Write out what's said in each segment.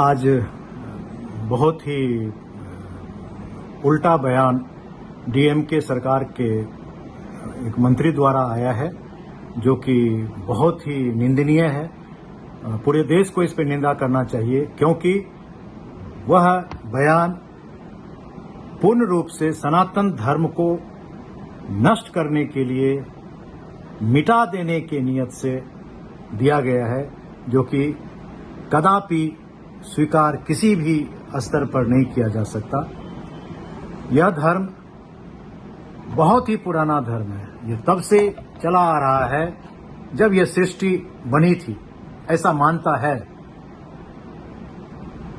आज बहुत ही उल्टा बयान डीएमके सरकार के एक मंत्री द्वारा आया है, जो कि बहुत ही निंदनीय है। पूरे देश को इस पर निंदा करना चाहिए, क्योंकि वह बयान पूर्ण रूप से सनातन धर्म को नष्ट करने के लिए, मिटा देने के नियत से दिया गया है, जो कि कदापि स्वीकार किसी भी स्तर पर नहीं किया जा सकता। यह धर्म बहुत ही पुराना धर्म है। यह तब से चला आ रहा है जब यह सृष्टि बनी थी, ऐसा मानता है।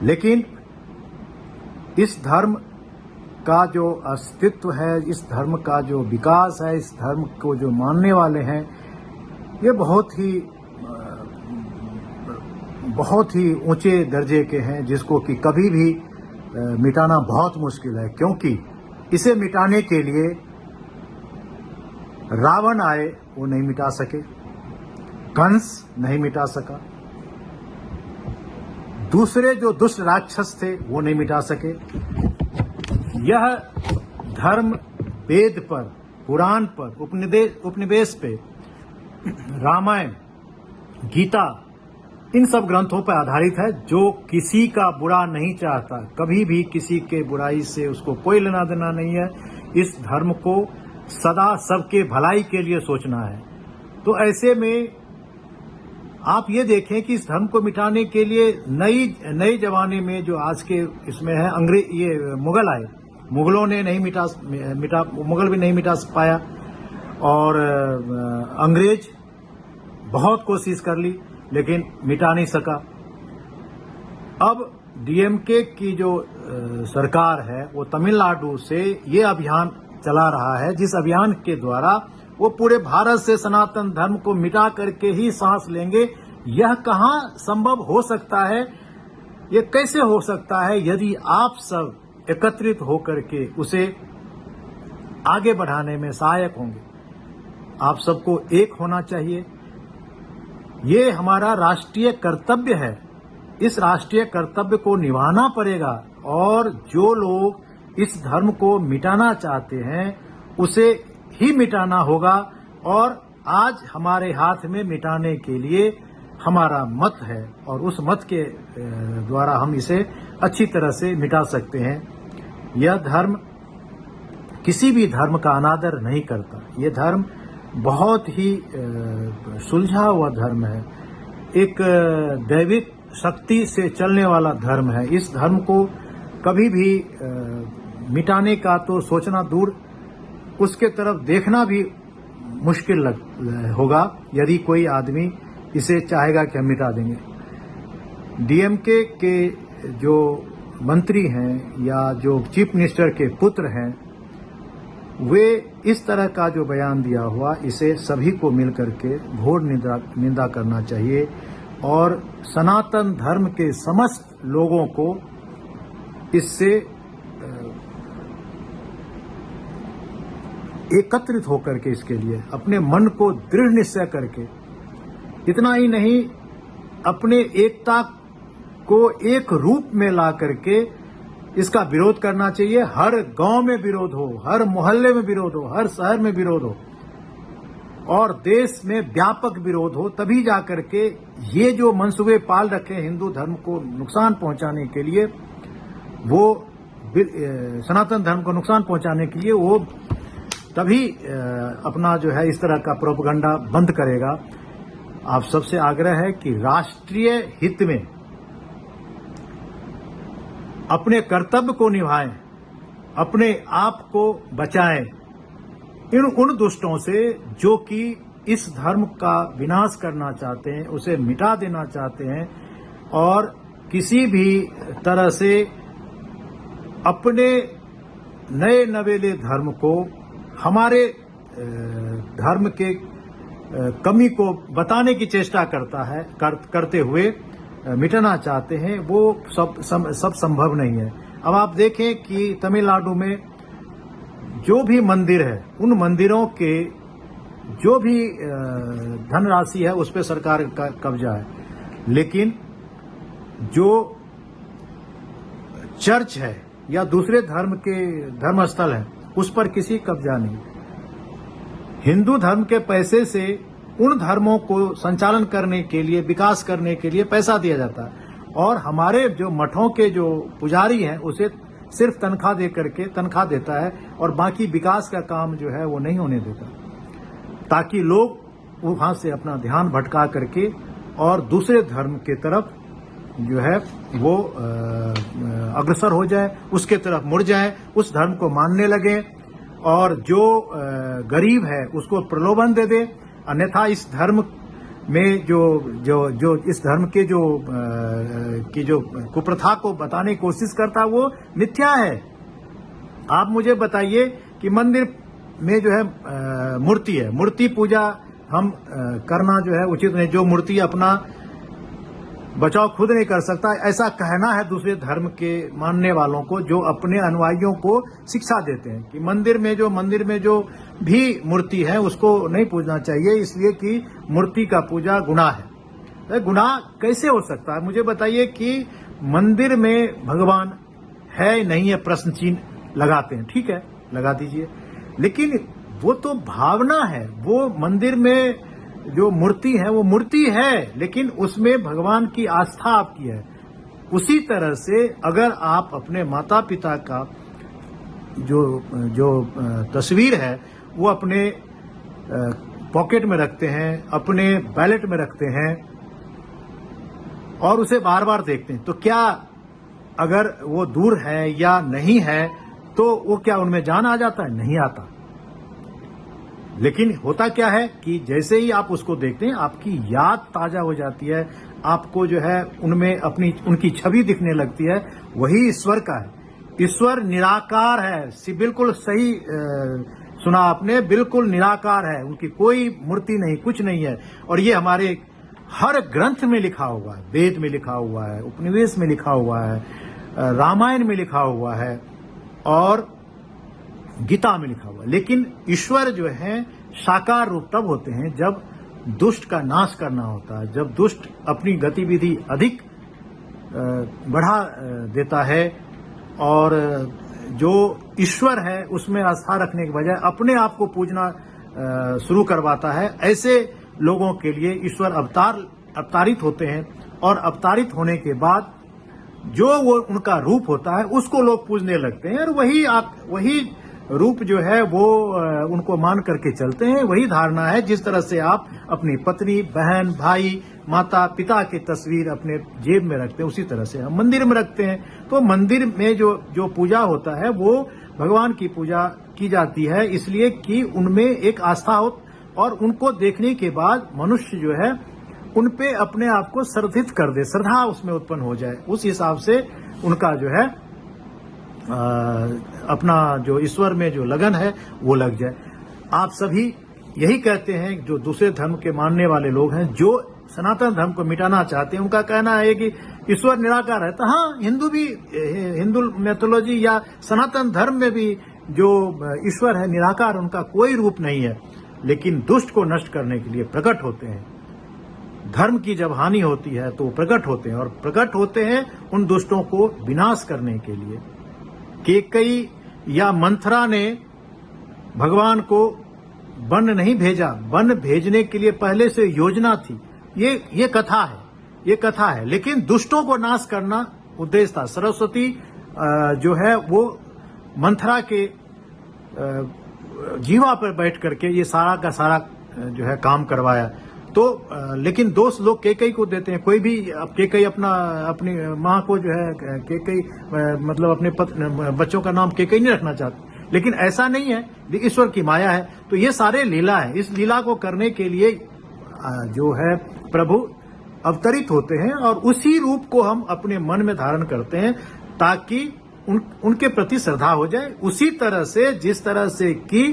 लेकिन इस धर्म का जो अस्तित्व है, इस धर्म का जो विकास है, इस धर्म को जो मानने वाले हैं, ये बहुत ही ऊंचे दर्जे के हैं, जिसको कि कभी भी मिटाना बहुत मुश्किल है। क्योंकि इसे मिटाने के लिए रावण आए, वो नहीं मिटा सके, कंस नहीं मिटा सका, दूसरे जो दुष्ट राक्षस थे वो नहीं मिटा सके। यह धर्म वेद पर, पुराण पर, उपनिवेश पे, रामायण, गीता, इन सब ग्रंथों पर आधारित है, जो किसी का बुरा नहीं चाहता। कभी भी किसी के बुराई से उसको कोई लेना देना नहीं है। इस धर्म को सदा सबके भलाई के लिए सोचना है। तो ऐसे में आप ये देखें कि इस धर्म को मिटाने के लिए नई जमाने में जो आज के इसमें है, ये मुगल आए, मुगलों ने नहीं मुगल भी नहीं मिटा पाया, और अंग्रेज बहुत कोशिश कर ली, लेकिन मिटा नहीं सका। अब डीएमके की जो सरकार है, वो तमिलनाडु से ये अभियान चला रहा है, जिस अभियान के द्वारा वो पूरे भारत से सनातन धर्म को मिटा करके ही सांस लेंगे। यह कहां संभव हो सकता है? ये कैसे हो सकता है यदि आप सब एकत्रित होकर के उसे आगे बढ़ाने में सहायक होंगे? आप सबको एक होना चाहिए। ये हमारा राष्ट्रीय कर्तव्य है। इस राष्ट्रीय कर्तव्य को निभाना पड़ेगा, और जो लोग इस धर्म को मिटाना चाहते हैं उसे ही मिटाना होगा। और आज हमारे हाथ में मिटाने के लिए हमारा मत है, और उस मत के द्वारा हम इसे अच्छी तरह से मिटा सकते हैं। यह धर्म किसी भी धर्म का अनादर नहीं करता। यह धर्म बहुत ही सुलझा हुआ धर्म है, एक दैविक शक्ति से चलने वाला धर्म है। इस धर्म को कभी भी मिटाने का तो सोचना दूर, उसके तरफ देखना भी मुश्किल होगा यदि कोई आदमी इसे चाहेगा कि हम मिटा देंगे। डीएमके के जो मंत्री हैं या जो चीफ मिनिस्टर के पुत्र हैं, वे इस तरह का जो बयान दिया हुआ, इसे सभी को मिलकर के घोर निंदा करना चाहिए, और सनातन धर्म के समस्त लोगों को इससे एकत्रित होकर के, इसके लिए अपने मन को दृढ़ निश्चय करके, इतना ही नहीं, अपने एकता को एक रूप में ला करके इसका विरोध करना चाहिए। हर गांव में विरोध हो, हर मोहल्ले में विरोध हो, हर शहर में विरोध हो, और देश में व्यापक विरोध हो। तभी जाकर के ये जो मंसूबे पाल रखे हिंदू धर्म को नुकसान पहुंचाने के लिए, वो सनातन धर्म को नुकसान पहुंचाने के लिए, वो तभी अपना जो है इस तरह का प्रोपेगेंडा बंद करेगा। आप सबसे आग्रह है कि राष्ट्रीय हित में अपने कर्तव्य को निभाएं, अपने आप को बचाएं उन दुष्टों से जो कि इस धर्म का विनाश करना चाहते हैं, उसे मिटा देना चाहते हैं, और किसी भी तरह से अपने नए नवेले धर्म को, हमारे धर्म के कमी को बताने की चेष्टा करते हुए मिटाना चाहते हैं। वो सब संभव नहीं है। अब आप देखें कि तमिलनाडु में जो भी मंदिर है, उन मंदिरों के जो भी धनराशि है उस पर सरकार का कब्जा है, लेकिन जो चर्च है या दूसरे धर्म के धर्मस्थल है, उस पर किसी कब्जा नहीं। हिंदू धर्म के पैसे से उन धर्मों को संचालन करने के लिए, विकास करने के लिए पैसा दिया जाता है, और हमारे जो मठों के जो पुजारी हैं उसे सिर्फ तनख्वाह दे करके तनख्वाह देता है, और बाकी विकास का काम जो है वो नहीं होने देता, ताकि लोग वहां से अपना ध्यान भटका करके और दूसरे धर्म के तरफ जो है वो अग्रसर हो जाए, उसके तरफ मुड़ जाए, उस धर्म को मानने लगे, और जो गरीब है उसको प्रलोभन दे दे। अन्यथा इस धर्म में जो इस धर्म के जो कुप्रथा को बताने की कोशिश करता वो मिथ्या है। आप मुझे बताइए कि मंदिर में जो है मूर्ति है, मूर्ति पूजा हम करना जो है उचित नहीं। जो मूर्ति अपना बचाव खुद नहीं कर सकता, ऐसा कहना है दूसरे धर्म के मानने वालों को, जो अपने अनुयायियों को शिक्षा देते हैं कि मंदिर में जो भी मूर्ति है उसको नहीं पूजना चाहिए, इसलिए कि मूर्ति का पूजा गुनाह है। गुनाह कैसे हो सकता है? मुझे बताइए कि मंदिर में भगवान है नहीं है, प्रश्न चिन्ह लगाते हैं, ठीक है, लगा दीजिए, लेकिन वो तो भावना है। वो मंदिर में जो मूर्ति है वो मूर्ति है, लेकिन उसमें भगवान की आस्था आपकी है। उसी तरह से अगर आप अपने माता पिता का जो तस्वीर है वो अपने पॉकेट में रखते हैं, अपने बैलेट में रखते हैं और उसे बार बार देखते हैं, तो क्या अगर वो दूर है या नहीं है तो वो क्या उनमें जान आ जाता है? नहीं आता। लेकिन होता क्या है कि जैसे ही आप उसको देखते हैं आपकी याद ताजा हो जाती है, आपको जो है उनमें उनकी छवि दिखने लगती है। वही ईश्वर का है। ईश्वर निराकार है, बिल्कुल सही सुना आपने, बिल्कुल निराकार है, उनकी कोई मूर्ति नहीं, कुछ नहीं है। और ये हमारे हर ग्रंथ में लिखा हुआ है, वेद में लिखा हुआ है, उपनिवेश में लिखा हुआ है, रामायण में लिखा हुआ है और गीता में लिखा हुआ है। लेकिन ईश्वर जो है साकार रूप तब होते हैं जब दुष्ट का नाश करना होता है, जब दुष्ट अपनी गतिविधि अधिक बढ़ा देता है और जो ईश्वर है उसमें आस्था रखने के बजाय अपने आप को पूजना शुरू करवाता है। ऐसे लोगों के लिए ईश्वर अवतारित होते हैं और अवतारित होने के बाद जो वो उनका रूप होता है उसको लोग पूजने लगते हैं, और वही रूप जो है वो उनको मान करके चलते हैं। वही धारणा है जिस तरह से आप अपनी पत्नी, बहन, भाई, माता, पिता की तस्वीर अपने जेब में रखते हैं, उसी तरह से हम मंदिर में रखते हैं। तो मंदिर में जो पूजा होता है वो भगवान की पूजा की जाती है, इसलिए कि उनमें एक आस्था हो और उनको देखने के बाद मनुष्य जो है उन पे अपने आप को श्रद्धित कर दे, श्रद्धा उसमें उत्पन्न हो जाए, उस हिसाब से उनका जो है अपना जो ईश्वर में जो लगन है वो लग जाए। आप सभी यही कहते हैं, जो दूसरे धर्म के मानने वाले लोग हैं, जो सनातन धर्म को मिटाना चाहते हैं, उनका कहना है कि ईश्वर निराकार है। तो हाँ, हिंदू मैथोलॉजी या सनातन धर्म में भी जो ईश्वर है निराकार, उनका कोई रूप नहीं है, लेकिन दुष्ट को नष्ट करने के लिए प्रकट होते हैं। धर्म की जब हानि होती है तो प्रकट होते हैं, और प्रकट होते हैं उन दुष्टों को विनाश करने के लिए। केकई या मंथरा ने भगवान को वन नहीं भेजा, वन भेजने के लिए पहले से योजना थी। ये कथा है, लेकिन दुष्टों को नाश करना उद्देश्य था। सरस्वती जो है वो मंथरा के जीवा पर बैठ करके ये सारा का सारा जो है काम करवाया। तो लेकिन दोष लोग केकई को देते हैं। कोई भी केकई अपनी माँ को जो है केकई मतलब अपने बच्चों का नाम केकई नहीं रखना चाहते, लेकिन ऐसा नहीं है, ईश्वर की माया है। तो ये सारे लीला है। इस लीला को करने के लिए जो है प्रभु अवतरित होते हैं और उसी रूप को हम अपने मन में धारण करते हैं ताकि उनके प्रति श्रद्धा हो जाए। उसी तरह से जिस तरह से कि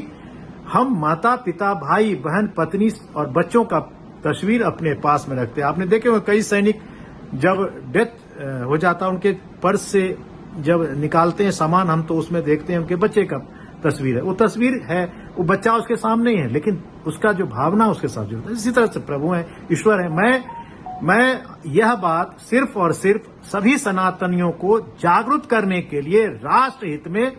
हम माता पिता, भाई बहन, पत्नी और बच्चों का तस्वीर अपने पास में रखते हैं। आपने देखे होंगे कई सैनिक जब डेथ हो जाता उनके पर्स से जब निकालते हैं सामान, हम तो उसमें देखते हैं उनके बच्चे का तस्वीर है। वो तस्वीर है, वो बच्चा उसके सामने ही है, लेकिन उसका जो भावना उसके साथ जुड़ता है। इसी तरह से प्रभु है, ईश्वर है। मैं मैं यह बात सिर्फ और सिर्फ सभी सनातनियों को जागरूक करने के लिए राष्ट्र हित में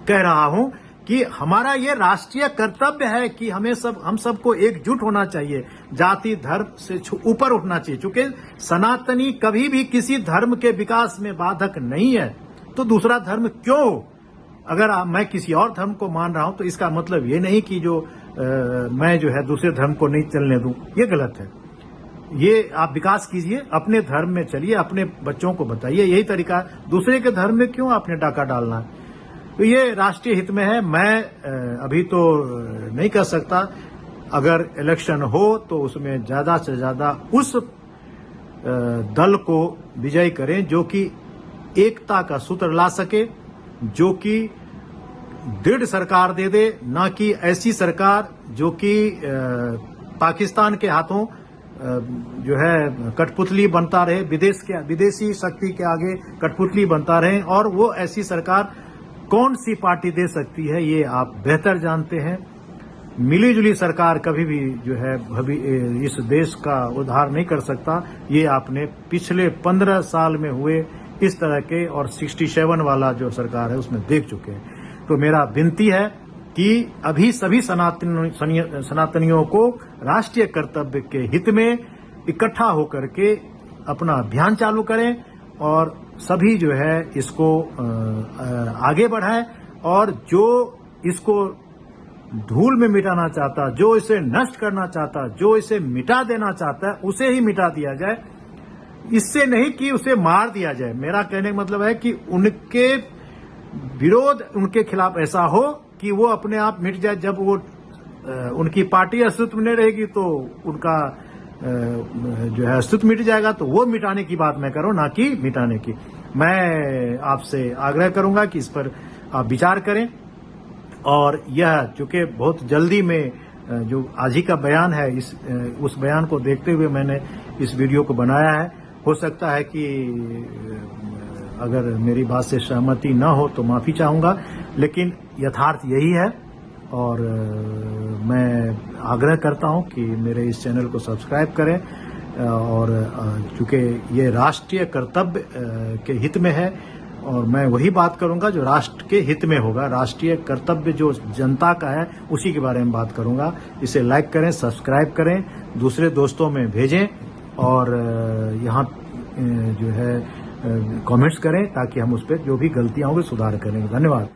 कह रहा हूं कि हमारा ये राष्ट्रीय कर्तव्य है कि हम सबको एकजुट होना चाहिए, जाति धर्म से ऊपर उठना चाहिए। चूंकि सनातनी कभी भी किसी धर्म के विकास में बाधक नहीं है, तो दूसरा धर्म क्यों? अगर मैं किसी और धर्म को मान रहा हूं तो इसका मतलब ये नहीं कि मैं जो है दूसरे धर्म को नहीं चलने दूं, ये गलत है। ये आप विकास कीजिए, अपने धर्म में चलिए, अपने बच्चों को बताइए, यही तरीका। दूसरे के धर्म में क्यों आपने डाका डालना है? तो ये राष्ट्रीय हित में है। मैं अभी तो नहीं कह सकता, अगर इलेक्शन हो तो उसमें ज्यादा से ज्यादा उस दल को विजयी करें जो कि एकता का सूत्र ला सके, जो कि दृढ़ सरकार दे दे, ना कि ऐसी सरकार जो कि पाकिस्तान के हाथों जो है कठपुतली बनता रहे, विदेशी शक्ति के आगे कठपुतली बनता रहे। और वो ऐसी सरकार कौन सी पार्टी दे सकती है ये आप बेहतर जानते हैं। मिलीजुली सरकार कभी भी जो है इस देश का उद्धार नहीं कर सकता। ये आपने पिछले 15 साल में हुए इस तरह के और 67 वाला जो सरकार है उसमें देख चुके हैं। तो मेरा विनती है कि अभी सभी सनातनियों को राष्ट्रीय कर्तव्य के हित में इकट्ठा होकर के अपना अभियान चालू करें और सभी जो है इसको आगे बढ़ाएं। और जो इसको धूल में मिटाना चाहता, जो इसे नष्ट करना चाहता, जो इसे मिटा देना चाहता है, उसे ही मिटा दिया जाए, इससे नहीं कि उसे मार दिया जाए। मेरा कहने का मतलब है कि उनके विरोध, उनके खिलाफ ऐसा हो कि वो अपने आप मिट जाए। जब वो उनकी पार्टी अस्तित्व में नहीं रहेगी तो उनका जो है अस्तित्व मिट जाएगा। तो वो मिटाने की बात मैं करूं, ना कि मिटाने की। मैं आपसे आग्रह करूंगा कि इस पर आप विचार करें। और यह चूंकि बहुत जल्दी में जो आज ही का बयान है, उस बयान को देखते हुए मैंने इस वीडियो को बनाया है। हो सकता है कि अगर मेरी बात से सहमति न हो तो माफी चाहूंगा, लेकिन यथार्थ यही है। और मैं आग्रह करता हूं कि मेरे इस चैनल को सब्सक्राइब करें। और चूंकि ये राष्ट्रीय कर्तव्य के हित में है, और मैं वही बात करूंगा जो राष्ट्र के हित में होगा। राष्ट्रीय कर्तव्य जो जनता का है उसी के बारे में बात करूंगा। इसे लाइक करें, सब्सक्राइब करें, दूसरे दोस्तों में भेजें और यहाँ जो है कमेंट्स करें ताकि हम उस पर जो भी गलतियां होंगी सुधार करेंगे। धन्यवाद।